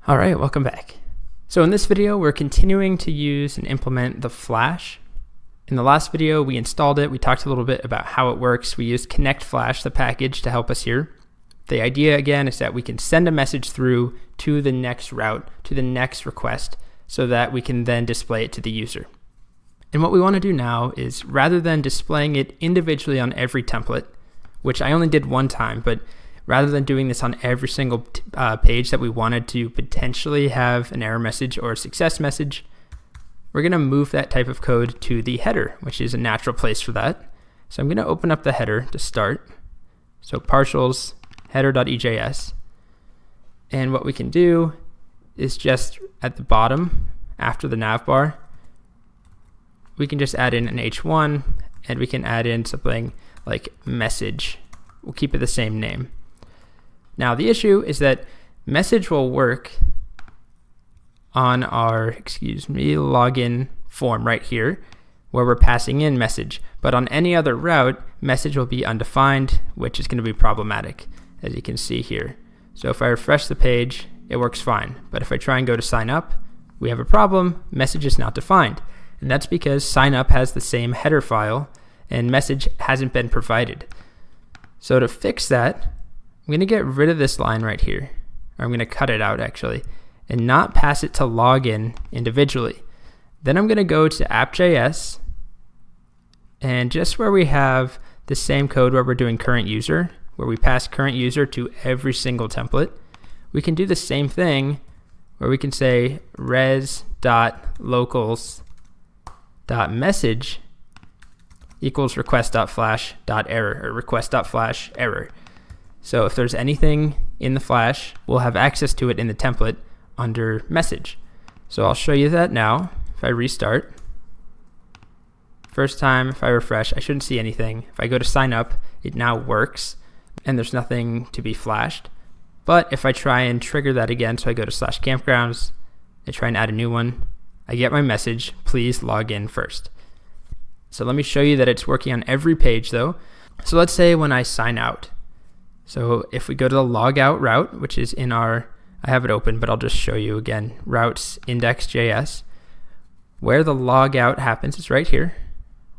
All right, welcome back. So in this video, we're continuing to use and implement the Flash. In the last video, we installed it. We talked a little bit about how it works. We used Connect Flash, the package, to help us here. The idea, again, is that we can send a message through to the next route, to the next request, so that we can then display it to the user. And what we want to do now is, rather than displaying it individually on every template, which I only did one time, but rather than doing this on every single page that we wanted to potentially have an error message or a success message, we're going to move that type of code to the header, which is a natural place for that. So I'm going to open up the header to start. So partials header.ejs. And what we can do is just at the bottom, after the nav bar, we can just add in an h1, and we can add in something like message. We'll keep it the same name. Now the issue is that message will work on our, login form right here, where we're passing in message. But on any other route, message will be undefined, which is going to be problematic, as you can see here. So if I refresh the page, it works fine. But if I try and go to sign up, we have a problem. Message is not defined. And that's because sign up has the same header file and message hasn't been provided. So to fix that, I'm going to get rid of this line right here. Or I'm going to cut it out actually, and not pass it to login individually. Then I'm going to go to app.js, and just where we have the same code where we're doing current user, where we pass current user to every single template, we can do the same thing where we can say res.locals.message equals request.flash.error or request.flash error. So if there's anything in the Flash, we'll have access to it in the template under message. So I'll show you that now. If I restart, first time, if I refresh, I shouldn't see anything. If I go to sign up, it now works and there's nothing to be flashed. But if I try and trigger that again, so I go to /campgrounds, I try and add a new one, I get my message, please log in first. So let me show you that it's working on every page though. So let's say when I sign out. So if we go to the logout route, which is in our, I have it open, but I'll just show you again, routes index.js, where the logout happens is right here,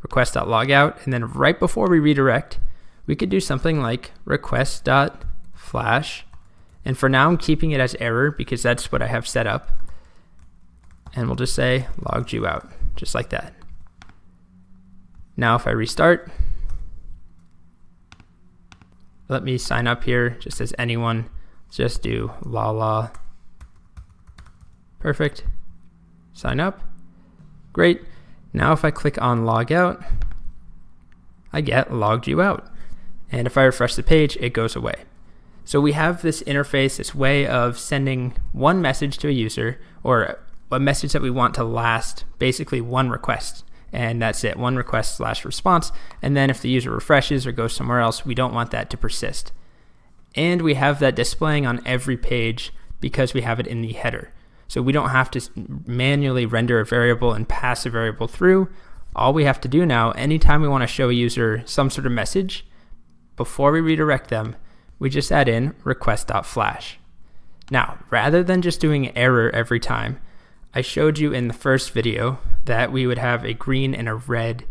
request.logout, and then right before we redirect, we could do something like request.flash, and for now I'm keeping it as error because that's what I have set up, and we'll just say logged you out, just like that. Now if I restart, let me sign up here just as anyone. Just do la. Perfect. Sign up. Great. Now if I click on log out, I get logged you out. And if I refresh the page, it goes away. So we have this interface, this way of sending one message to a user, or a message that we want to last basically one request. And that's it, one request / response. And then if the user refreshes or goes somewhere else, we don't want that to persist. And we have that displaying on every page because we have it in the header. So we don't have to manually render a variable and pass a variable through. All we have to do now, anytime we want to show a user some sort of message, before we redirect them, we just add in request.flash. Now, rather than just doing error every time, I showed you in the first video that we would have a green and a red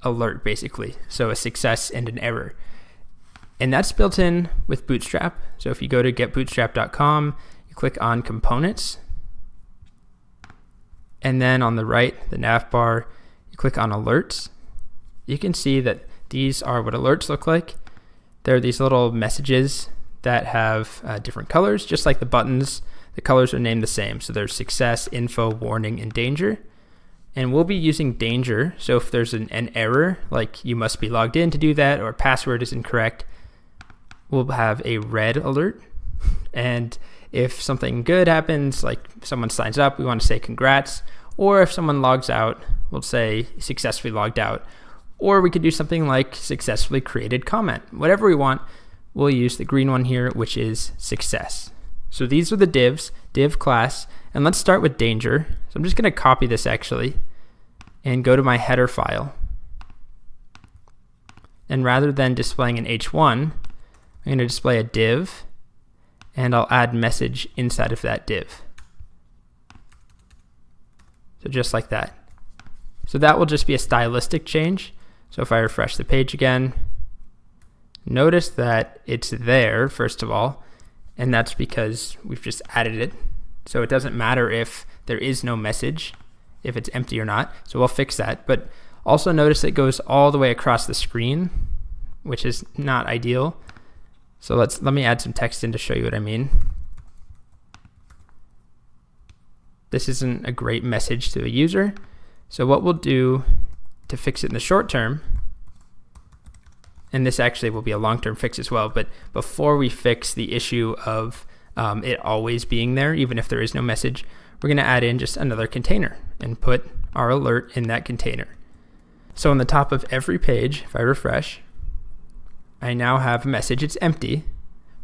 alert basically, so a success and an error. And that's built in with Bootstrap. So if you go to getbootstrap.com, you click on components, and then on the right, the nav bar, you click on alerts. You can see that these are what alerts look like. They're these little messages that have different colors, just like the buttons. The colors are named the same. So there's success, info, warning, and danger. And we'll be using danger. So if there's an error, like you must be logged in to do that, or password is incorrect, we'll have a red alert. And if something good happens, like someone signs up, we want to say congrats. Or if someone logs out, we'll say successfully logged out. Or we could do something like successfully created comment. Whatever we want, we'll use the green one here, which is success. So these are the divs, div class, and let's start with danger. So I'm just going to copy this actually and go to my header file. And rather than displaying an h1, I'm going to display a div, and I'll add message inside of that div. So just like that. So that will just be a stylistic change. So if I refresh the page again, notice that it's there, first of all, and that's because we've just added it. So it doesn't matter if there is no message, if it's empty or not. So we'll fix that. But also notice it goes all the way across the screen, which is not ideal. So let me add some text in to show you what I mean. This isn't a great message to a user. So what we'll do to fix it in the short term, and this actually will be a long-term fix as well, but before we fix the issue of it always being there, even if there is no message, we're going to add in just another container and put our alert in that container. So on the top of every page, if I refresh, I now have a message. It's empty,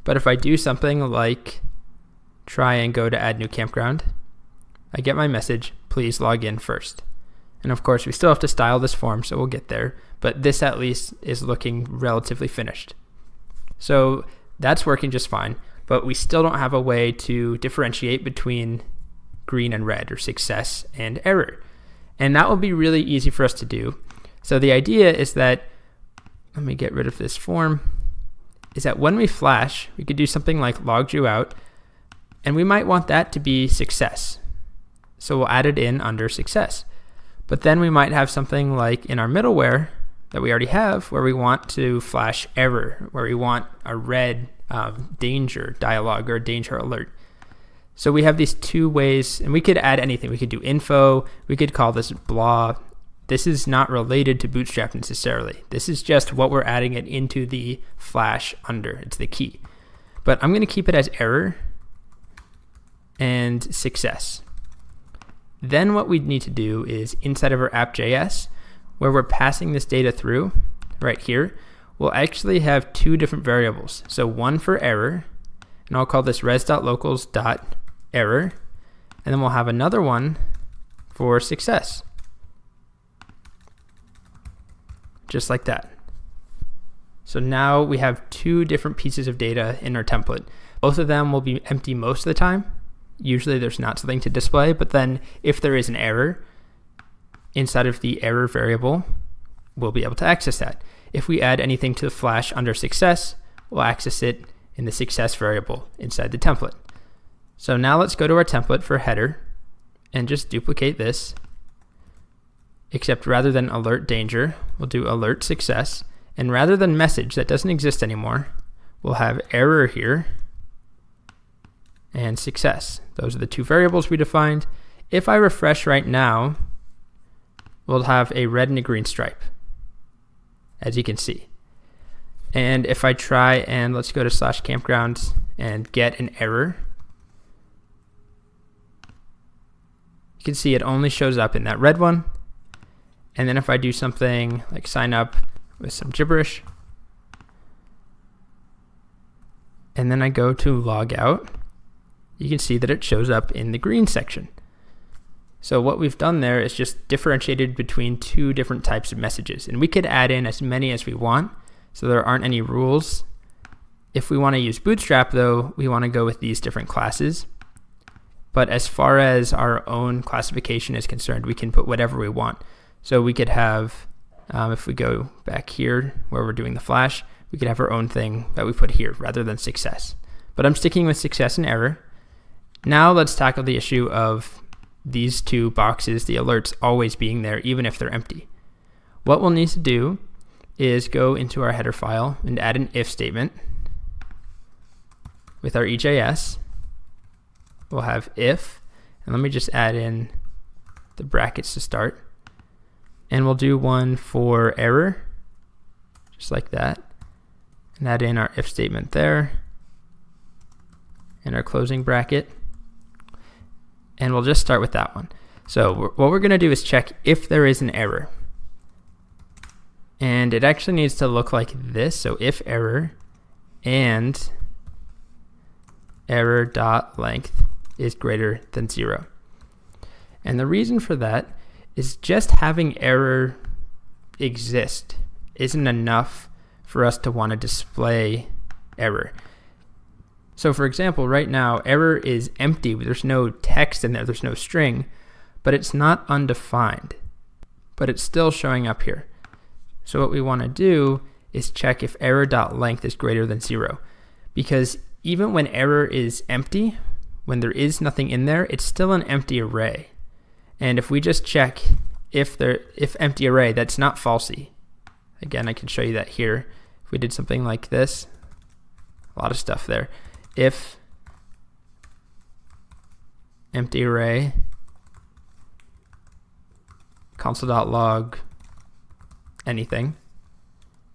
but if I do something like try and go to add new campground, I get my message, please log in first. And of course, we still have to style this form, so we'll get there, but this at least is looking relatively finished. So that's working just fine, but we still don't have a way to differentiate between green and red, or success and error. And that will be really easy for us to do. So the idea is that, let me get rid of this form, is that when we flash, we could do something like logged you out, and we might want that to be success. So we'll add it in under success. But then we might have something like in our middleware that we already have where we want to flash error, where we want a red danger dialog or a danger alert. So we have these two ways, and we could add anything. We could do info, we could call this blah. This is not related to Bootstrap necessarily. This is just what we're adding it into the flash under. It's the key. But I'm going to keep it as error and success. Then what we need to do is inside of our app.js, where we're passing this data through right here, we'll actually have two different variables. So one for error, and I'll call this res.locals.error, and then we'll have another one for success. Just like that. So now we have two different pieces of data in our template. Both of them will be empty most of the time. Usually there's not something to display, but then if there is an error, inside of the error variable, we'll be able to access that. If we add anything to the flash under success, we'll access it in the success variable inside the template. So now let's go to our template for header and just duplicate this, except rather than alert danger, we'll do alert success, and rather than message that doesn't exist anymore, we'll have error here and success. Those are the two variables we defined. If I refresh right now, we'll have a red and a green stripe, as you can see. And if I try and let's go to /campgrounds and get an error, you can see it only shows up in that red one. And then if I do something like sign up with some gibberish, and then I go to log out, you can see that it shows up in the green section. So what we've done there is just differentiated between two different types of messages. And we could add in as many as we want, so there aren't any rules. If we want to use Bootstrap though, we want to go with these different classes. But as far as our own classification is concerned, we can put whatever we want. So we could have, if we go back here where we're doing the flash, we could have our own thing that we put here rather than success. But I'm sticking with success and error. Now let's tackle the issue of these two boxes, the alerts always being there even if they're empty. What we'll need to do is go into our header file and add an if statement with our EJS. We'll have if, and let me just add in the brackets to start. And we'll do one for error, just like that, and add in our if statement there, and our closing bracket. And we'll just start with that one. So what we're going to do is check if there is an error. And it actually needs to look like this. So if error and error.length is greater than 0. And the reason for that is just having error exist isn't enough for us to want to display error. So for example, right now, error is empty. There's no text in there. There's no string, but it's not undefined, but it's still showing up here. So what we want to do is check if error.length is greater than 0, because even when error is empty, when there is nothing in there, it's still an empty array. And if we just check if empty array, that's not falsy. Again, I can show you that here. If we did something like this, a lot of stuff there. If empty array console.log anything,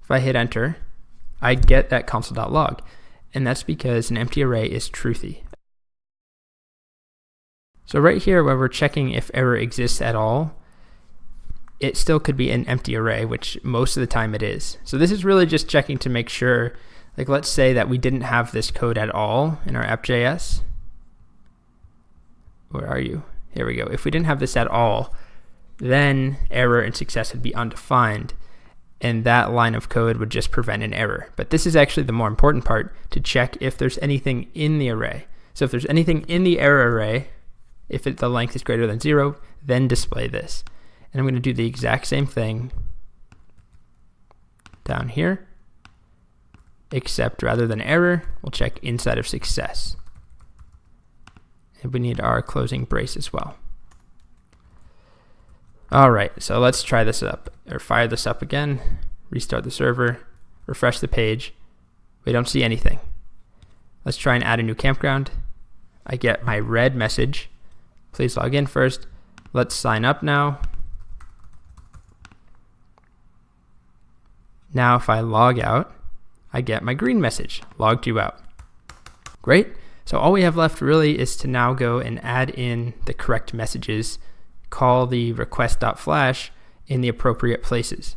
if I hit enter, I get that console.log, and that's because an empty array is truthy. So right here, where we're checking if error exists at all, it still could be an empty array, which most of the time it is. So this is really just checking to make sure, like let's say that we didn't have this code at all in our app.js. Where are you? Here we go. If we didn't have this at all, then error and success would be undefined, and that line of code would just prevent an error. But this is actually the more important part, to check if there's anything in the array. So if there's anything in the error array, if the length is greater than 0, then display this. And I'm going to do the exact same thing down here, except rather than error, we'll check inside of success. And we need our closing brace as well. All right, so let's try this up, or fire this up again, restart the server, refresh the page. We don't see anything. Let's try and add a new campground. I get my red message. Please log in first. Let's sign up now. Now if I log out, I get my green message, logged you out. Great. So all we have left really is to now go and add in the correct messages, call the request.flash in the appropriate places.